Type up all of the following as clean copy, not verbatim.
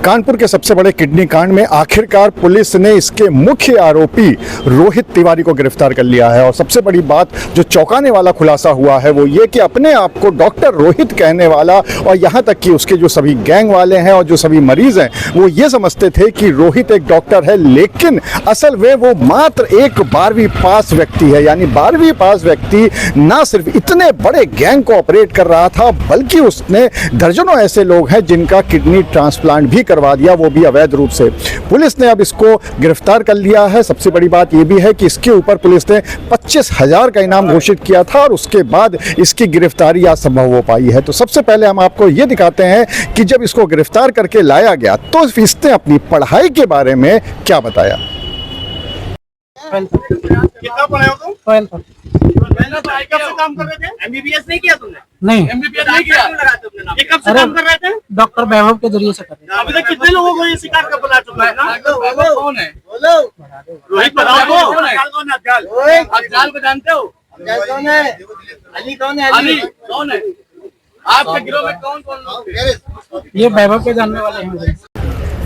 कानपुर के सबसे बड़े किडनी कांड में आखिरकार पुलिस ने इसके मुख्य आरोपी रोहित तिवारी को गिरफ्तार कर लिया है। और सबसे बड़ी बात जो चौंकाने वाला खुलासा हुआ है वो ये कि अपने आप को डॉक्टर रोहित कहने वाला और यहाँ तक कि उसके जो सभी गैंग वाले हैं और जो सभी मरीज हैं वो ये समझते थे कि रोहित एक डॉक्टर है, लेकिन असल में वो मात्र एक 12वीं पास व्यक्ति है। यानी 12वीं पास व्यक्ति ना सिर्फ इतने बड़े गैंग को ऑपरेट कर रहा था बल्कि उसने दर्जनों ऐसे लोग हैं जिनका किडनी ट्रांसप्लांट भी करवा दिया, वो भी अवैध रूप से। पुलिस ने अब इसको गिरफ्तार कर लिया है। सबसे बड़ी बात यह भी है कि इसके ऊपर पुलिस ने 25,000 का इनाम घोषित किया था और उसके बाद इसकी गिरफ्तारी आज संभव हो पाई है। तो सबसे पहले हम आपको ये दिखाते हैं कि जब इसको गिरफ्तार करके लाया गया तो इसने अपनी पढ़ाई के बारे में क्या बताया। कितना पढ़े हो तुम? 12th। कब से काम कर रहे थे? एमबीबीएस नहीं किया तुमने? नहीं, एमबीबीएस नहीं किया? ये कब से अरे, काम कर रहे थे? डॉक्टर वैभव के जरिए से कर रहे अभी तक कितने लोगों को ये शिकार कर बना चुका है ना? कौन है? रोहित बताओ तो। कौन है? अफजाल को जानते हो? कौन है? अली कौन है? अली कौन है? आपके गिरोह में कौन कौन लोग थे? हैं। ये वैभव के जानने वाले हैं।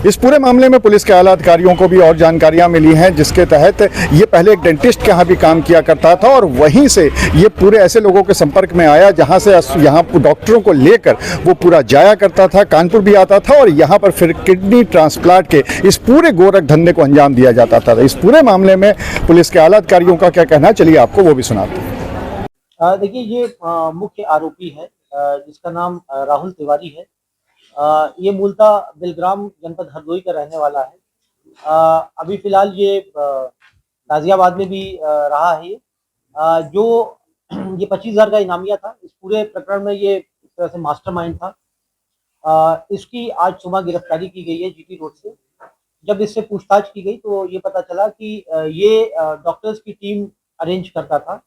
इस पूरे मामले में पुलिस के आला अधिकारियों को भी और जानकारियां मिली हैं, जिसके तहत ये पहले एक डेंटिस्ट के यहाँ भी काम किया करता था और वहीं से ये पूरे ऐसे लोगों के संपर्क में आया जहां से यहाँ डॉक्टरों को लेकर वो पूरा जाया करता था, कानपुर भी आता था और यहाँ पर फिर किडनी ट्रांसप्लांट के इस पूरे गोरख धंधे को अंजाम दिया जाता था। इस पूरे मामले में पुलिस के आला अधिकारियों का क्या कहना है, चलिए आपको वो भी सुनाते हैं। देखिए, ये मुख्य आरोपी है जिसका नाम राहुल तिवारी है। ये मूलतः बिलग्राम जनपद हरदोई का रहने वाला है। अभी फिलहाल ये गाजियाबाद में भी रहा है। जो ये 25,000 का इनामिया था, इस पूरे प्रकरण में ये एक तरह से मास्टरमाइंड था। इसकी आज सुबह गिरफ्तारी की गई है जीटी रोड से। जब इससे पूछताछ की गई तो ये पता चला कि ये डॉक्टर्स की टीम अरेंज करता था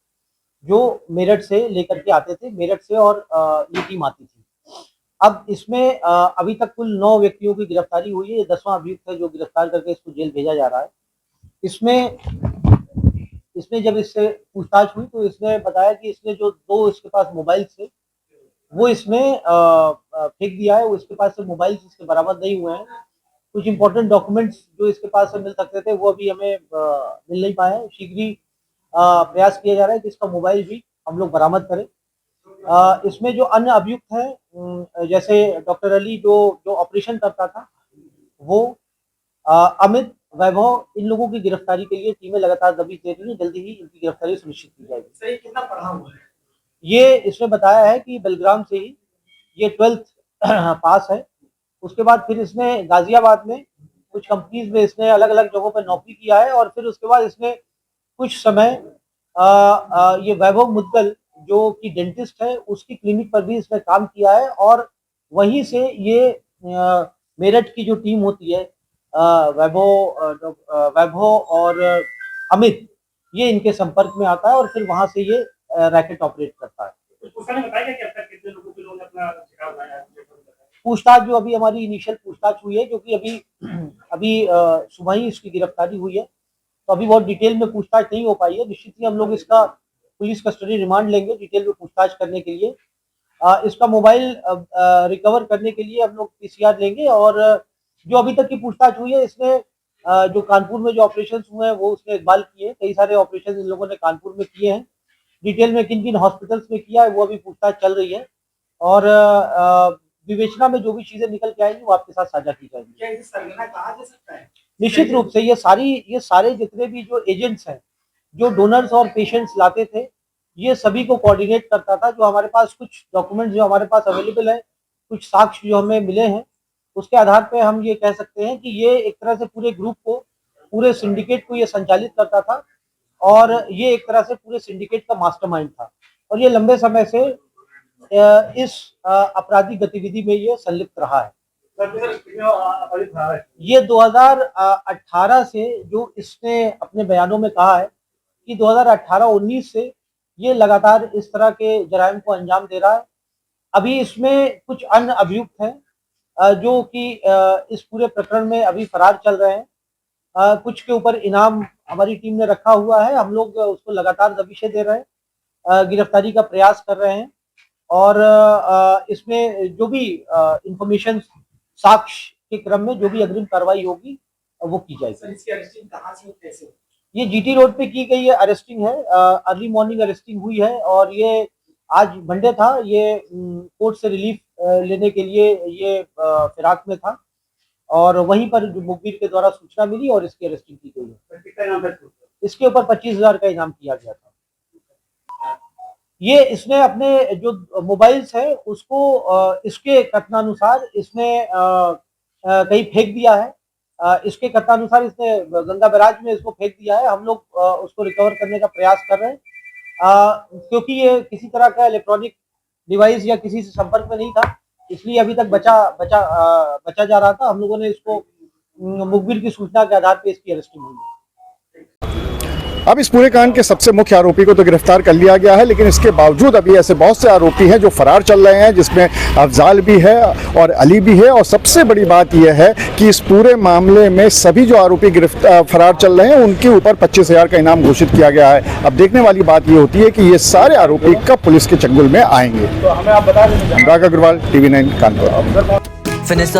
जो मेरठ से लेकर के आते थे, मेरठ से और ये टीम आती थी। अब इसमें अभी तक कुल 9 व्यक्तियों की गिरफ्तारी हुई है। ये 10वां अभियुक्त है जो गिरफ्तार करके इसको जेल भेजा जा रहा है। इसमें जब इससे पूछताछ हुई तो इसने बताया कि इसने जो 2 इसके पास मोबाइल थे वो इसमें फेंक दिया है। वो इसके पास से मोबाइल इसके बरामद नहीं हुए हैं। कुछ इंपॉर्टेंट डॉक्यूमेंट्स जो इसके पास से मिल सकते थे वो अभी हमें मिल नहीं पाए हैं। शीघ्र ही प्रयास किया जा रहा है कि इसका मोबाइल भी हम लोग बरामद करें। इसमें जो अन्य अभियुक्त हैं, जैसे डॉक्टर अली जो ऑपरेशन करता था वो, अमित, वैभव, इन लोगों की गिरफ्तारी के लिए टीमें लगातार दबिश दे रही हैं। जल्दी ही इनकी गिरफ्तारी सुनिश्चित की जाएगी। सही कितना पढ़ा हुआ है? ये इसमें बताया है कि बेलग्राम से ही ये 12th पास है। उसके बाद फिर इसने गाजियाबाद में कुछ कंपनीज में इसने अलग अलग जगहों पर नौकरी किया है और फिर उसके बाद इसने कुछ समय ये वैभव मुद्गल जो कि डेंटिस्ट है उसकी क्लिनिक पर भी इसने काम किया है और वहीं से ये मेरठ की जो टीम होती है, वैभव और अमित, ये इनके संपर्क में आता है और फिर वहां से ये रैकेट ऑपरेट करता है। उसने बताया कि अब तक कितने लोगों के लोग अपना शिकार बनाया है? पूछताछ जो अभी हमारी इनिशियल पूछताछ हुई है, क्योंकि अभी सुबह ही इसकी गिरफ्तारी हुई है तो अभी बहुत डिटेल में पूछताछ नहीं हो पाई है। निश्चित ही हम लोग इसका पुलिस कस्टडी रिमांड लेंगे डिटेल में पूछताछ करने के लिए। इसका मोबाइल रिकवर करने के लिए हम लोग पीसीआर लेंगे और जो अभी तक की पूछताछ हुई है इसने जो कानपुर में जो ऑपरेशंस हुए हैं वो उसने इकबाल किए हैं। कई सारे ऑपरेशन इन लोगों ने कानपुर में किए हैं। डिटेल में किन किन हॉस्पिटल्स में किया है वो अभी पूछताछ चल रही है और विवेचना में जो भी चीजें निकल के आएंगी वो आपके साथ साझा की जाएंगी। क्या इसे सरगना कहा जा सकता है? निश्चित रूप से ये सारे जितने भी जो एजेंट्स हैं, जो डोनर्स और पेशेंट्स लाते थे, ये सभी को कोऑर्डिनेट करता था। जो हमारे पास कुछ डॉक्यूमेंट्स जो हमारे पास अवेलेबल है, कुछ साक्ष्य जो हमें मिले हैं, उसके आधार पे हम ये कह सकते हैं कि ये एक तरह से पूरे ग्रुप को, पूरे सिंडिकेट को ये संचालित करता था और ये एक तरह से पूरे सिंडिकेट का मास्टरमाइंड था और ये लंबे समय से इस आपराधिक गतिविधि में ये संलिप्त रहा है। ये 2018 से जो इसने अपने बयानों में कहा है कि 2018-19 से ये लगातार इस तरह के जराइम को अंजाम दे रहा है। अभी इसमें कुछ अन्य अभियुक्त हैं जो कि इस पूरे प्रकरण में अभी फरार चल रहे हैं। कुछ के ऊपर इनाम हमारी टीम ने रखा हुआ है। हम लोग उसको लगातार दबिशें दे रहे हैं, गिरफ्तारी का प्रयास कर रहे हैं और इसमें जो भी इंफॉर्मेशन साक्ष्य के क्रम में जो भी अग्रिम कार्रवाई होगी वो की जाएगी। इसकी अरेस्टिंग कहाँ से कैसे? ये जीटी रोड पे की गई है अरेस्टिंग है, अर्ली मॉर्निंग अरेस्टिंग हुई है और ये आज मंडे था, ये कोर्ट से रिलीफ लेने के लिए ये फिराक में था और वहीं पर जो मुखबिर के द्वारा सूचना मिली और इसकी अरेस्टिंग की गई है। कितना इनाम है? इसके ऊपर 25,000 का इनाम किया गया था। ये इसने अपने जो मोबाइल्स है उसको इसके कथनानुसार इसने कहीं फेंक दिया है। इसके कथनानुसार इसने गंगा बैराज में इसको फेंक दिया है। हम लोग उसको रिकवर करने का प्रयास कर रहे हैं क्योंकि ये किसी तरह का इलेक्ट्रॉनिक डिवाइस या किसी से संपर्क में नहीं था, इसलिए अभी तक बचा जा रहा था। हम लोगों ने इसको मुखबिर की सूचना के आधार पर इसकी अरेस्टिंग हुई है। अब इस पूरे कांड के सबसे मुख्य आरोपी को तो गिरफ्तार कर लिया गया है, लेकिन इसके बावजूद अभी ऐसे बहुत से आरोपी हैं जो फरार चल रहे हैं, जिसमें अफजाल भी है और अली भी है। और सबसे बड़ी बात यह है कि इस पूरे मामले में सभी जो आरोपी फरार चल रहे हैं उनके ऊपर 25,000 का इनाम घोषित किया गया है। अब देखने वाली बात ये होती है कि ये सारे आरोपी कब पुलिस के चंगुल में आएंगे। तो हमें आप बता दें। अनुराग अग्रवाल, TV9 कानपुर। Vanessa